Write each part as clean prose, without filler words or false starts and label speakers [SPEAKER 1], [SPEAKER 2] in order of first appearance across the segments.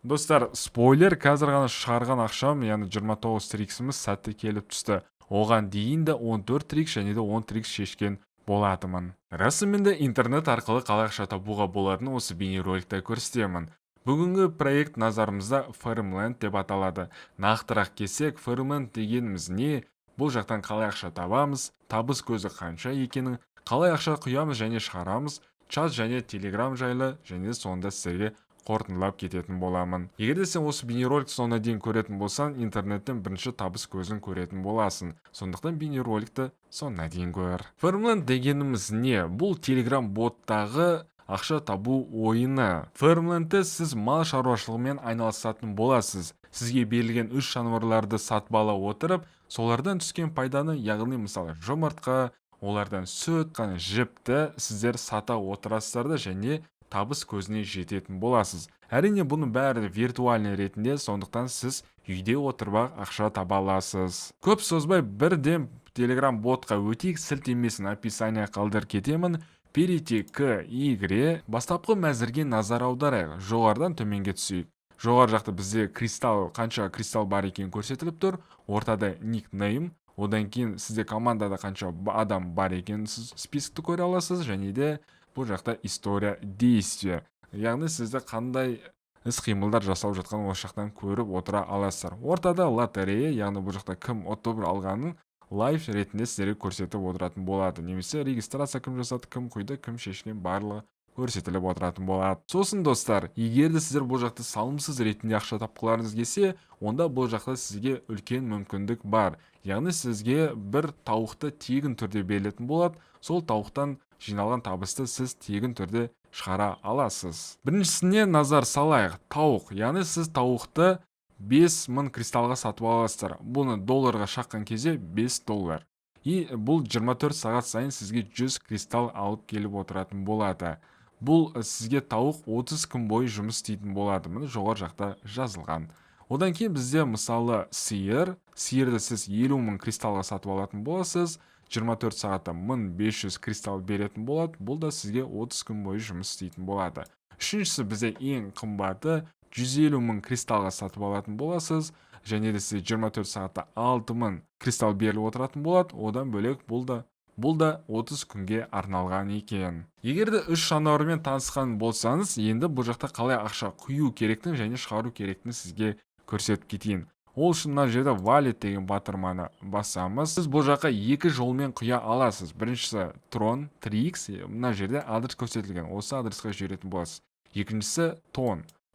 [SPEAKER 1] Достар, спойлер, қазір ғана шығарған ақшам, яғни 29 триксіміз сәтті келіп түсті. Оған дейін де 14 трикс және де 10 трикс шешкен болатымын. Расымен де интернет арқылы қалай ақша табуға болатынын осы бейнероликте көрсетемін. Бүгінгі проект назарымызда Farmland деп аталады. Нақтырақ келсек, Farmland дегеніміз не? Бұл жақтан қалай ақша табамыз, табыс көзі қанша екенін, қалай ақша құямыз және шығарамыз, чат және телеграм жайлы және сонда сіздерге қорытындылап кететін боламын. Егер де сен осы бейнероликті соңына дейін көретін болсаң, интернеттен бірінші табыс көзін көретін боласың. Сондықтан бейнероликті соңына дейін көр. Farmland дегеніміз не? Бұл телеграм боттағы ақша табу ойыны. Farmland'те сіз мал шаруашылығымен айналысатын боласыз. Сізге берілген 3 жануарларды сатып ала отырып, солардан түскен пайданы, яғни мысалы жұмыртқа, олардан сүт, жіпті сіздер сата отырасыздар да және табыс көзіне жететін боласыз. Әрине бұның бәрі виртуальный ретінде, сондықтан сіз үйде отырып ақша таба аласыз. Көп созбай бірден телеграм ботқа өтейік, сілтемесін описание қалдырып кетемін. Перейти к игре. Бастапқы мәзірге назар аударайық. Жоғарыдан төменге түсейік. Жоғары жақта бізде кристалл, қанша кристалл бар екенін көрсетіліп тұр. Ортада никнейм. Одан кейін сізде командада қанша адам бар екенін сіз списокты көре аласыз, және де бұл жақта история действия. Яғни сізде қандай іс-қимылдар жасалып жатқанын осы жақтан көріп отыра аласыздар. Ортада лотерея, яғни бұл жақта кім ұтып алғанын лайв ретінде сіздерге көрсетіп отыратын болады. Немесе регистрация кім жасады, кім құйды, кім шешкен барлығы көрсетіліп отыратын болады. Сосын достар, егер де сіздер бұл жақта салымсыз ретінде ақша тапқыларыңыз келсе, онда бұл жақта сізге үлкен мүмкіндік бар. Яғни сізге бір тауықты тегін түрде берілетін болады. Сол тауықтан жиналған табысты сіз тегін түрде шығара аласыз. Біріншісіне назар салайық. Тауық, яғни сіз тауықты 5000 кристалға сатып аласыздар. Бұны долларға шаққан кезде $5. И бұл 24 сағат сайын сізге 100 кристалл алып келіп отыратын болады. Бұл сізге тауық 30 күн бойы жұмыс істейтін болады. Міне жоғары жақта жазылған. Одан кейін бізде мысалы сиырды сіз 50.000 кристалға сатып алатын боласыз. 24 сағатта 1500 кристалл беретін болады. Бұл да сізге 30 күн бойы жұмыс істейтін болады. Үшіншісі бізде ең қымбаты 150.000 кристалға сатып алатын боласыз. Және де сізге 24 сағатта 6000 кристалл беріліп отыратын болады. Одан бөлек бұл да 30 күнге арналған екен. Егер де 3 жануармен танысқан болсаңыз, енді бұл жақта қалай ақша құю керектігін және шығару керектігін сізге көрсетіп кетейін. Ол үшін мына жерде валет деген батырманы басамыз. Сіз бұл жаққа екі жолмен құя аласыз. Біріншісі Tron 3x, мына жерде адрес көрсетілген. Осы адресқа жіберетін боласыз. Екіншісі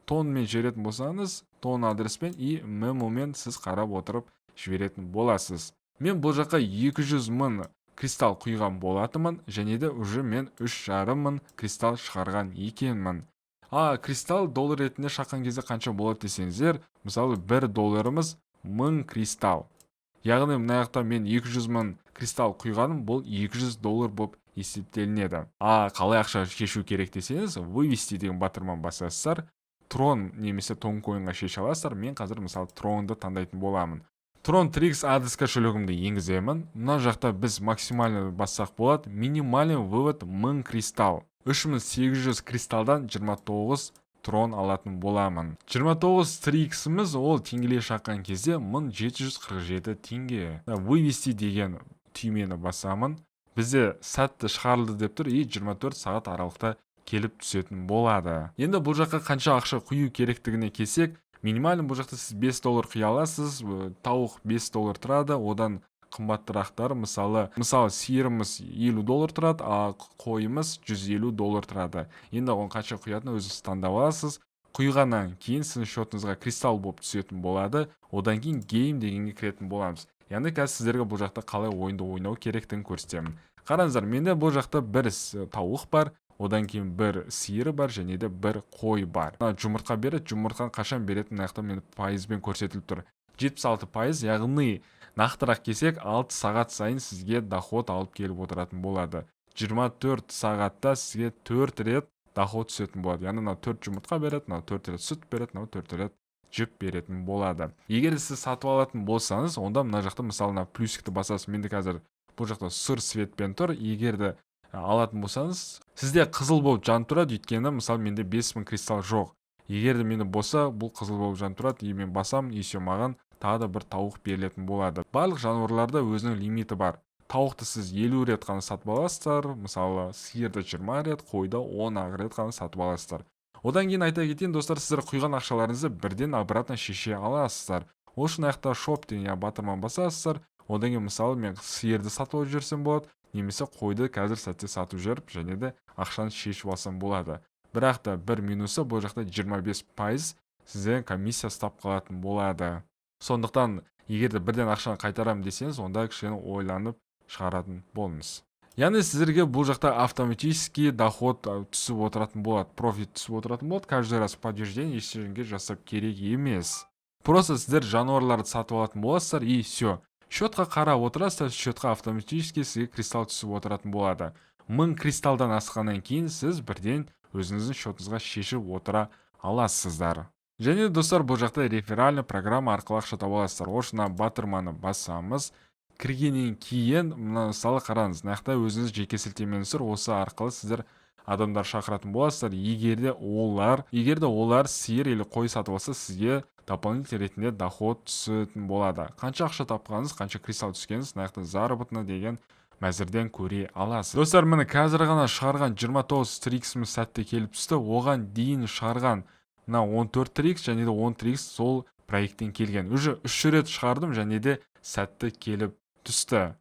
[SPEAKER 1] Тонмен жіберетін болсаңыз, Тон адреспен и мемомен сіз қарап отырып жіберетін боласыз. Мен бұл жаққа 200.000 кристалл құйған болатымын, және де уже мен 3,5 кристалл шығарған екенмін. Кристалл доллар ретінде шаққан кезде қанша болады десеңіздер, мысалы $1 1000 кристалл. Яғни мына жақта мен 200.000 кристалл құйғаным, бұл $200 болып есептелінеді. Қалай ақша шешу керек десеңіз, вывести деген батырман басасыздар. Трон немесе тонкоинға шеше аласыздар. Мен қазір мысалы Тронды таңдайтын боламын. Tron 3x адрес кошелегімді енгіземін. Мына жақта біз максимальный бассақ болады. Минимальный вывод 1000 кристалл. 3800 кристалдан 29 трон алатын боламын. 29 3x'іміз ол теңгелей шаққан кезде 1747 теңге. Вывести деген түймені басамын. Бізде сәтті шығарылды деп тұр, и 24 сағат аралықта келіп түсетін болады. Енді бұл жаққа қанша ақша құю керектігіне келсек, минимален бұл жақта сіз $5 құя аласыз. Тауық $5 тұрады, одан қымбаттырақтар, мысалы сиырымыз $50 тұрады, қойымыз $150 тұрады. Енді оған қанша құятын өзіңіз таңдап аласыз. Құйғаннан кейін сіздің шотыңызға кристалл болып түсетін болады. Одан кейін гейм дегенге кіретін боламыз. Яғни қазір сіздерге бұл жақта қалай ойынды ойнау керектігін көрсетемін. Қараңыздар, менде бұл жақта бір тауық бар, одан кейін бір сиыры бар, және де бір қой бар. Жұмыртқа береді, жұмыртқаны қашан беретін аяқта мен пайызбен көрсетіліп тұр. 76%, яғни нақтырақ келсек 6 сағат сайын сізге доход алып келіп отыратын болады. 24 сағатта сізге 4 рет доход түсетін болады. Яғни 4 жұмыртқа береді, 4 рет сүт береді, 4 рет жіп беретін болады. Егер сіз сатып алатын болсаңыз, онда мына жақта мысалы плюсикті басасыз. Менде қазір бұл жақта сұр светпен тұр. Егер де алатын болсаңыз, сізде қызыл болып жан тұрады, өйткені мысалы менде 5000 кристалл жоқ. егер де мені болса бұл қызыл болып жанып тұрады, и мен басам, и маған тағы да бір тауық берілетін болады. Барлық жануарларда өзінің лимиті бар. Тауықты сіз 50 рет қана сатып аласыздар, мысалы сиырды 20 рет, қойды 10 рет қана сатып аласыздар. Одан кейін айта кетейін достар, сіздер құйған ақшаларыңызды бірден обратно шеше аласыздар. Ол үшін аяқта шоп деген батырманы басасыздар. Одан кейін мысалы мен сиырды сатып алып жүрсем болады, немесе қойды қазір сәтте сатып жүріп, және де ақшаны шешіп алсам болады. Бірақ та бір минусы, бұл жақта 25% сізден комиссия ұстап қалатын болады. Сондықтан егер де бірден ақшаны қайтарам десеңіз, онда кішкене ойланып шығаратын болыңыз. Яғни сіздерге бұл жақта автоматически доход түсіп отыратын болады, профит түсіп отыратын болады. Каждый раз подтверждение ештеңе жасап керек емес. Просто сіздер жануарларды сатып алатын боласыздар, и все. Счетқа қарап отырасыздар, счетқа автоматически сізге кристалл түсіп отыратын болады. 1000 кристалдан асқаннан кейін сіз бірден өзіңіздің счетыңызға шешіп отыра аласыздар. Және достар, бұл жақта реферальный программа арқылы ақша таба аласыздар. Осына батырманы басамыз. Кіргеннен кейін, мысалы қараңыз, мынақта өзіңіз жеке сілтемеңіз бар, осы арқылы сіздер адамдар шақыратын боласыздар. Егер де олар сиыр или қой сатып алса, сізге дополнительный ретінде доход түсетін болады. Қанша ақша тапқаныңыз, қанша кристалл түскеніңіз, мынақта заработно деген мәзірден көре аласыз. Достар, міне қазір ғана шығарған 29 триксіміз сәтте келіп түсті. Оған дейін шығарған 14 трикс және де 10 трикс сол проекттен келген. Уже 3 рет шығардым және де сәтті келіп түсті.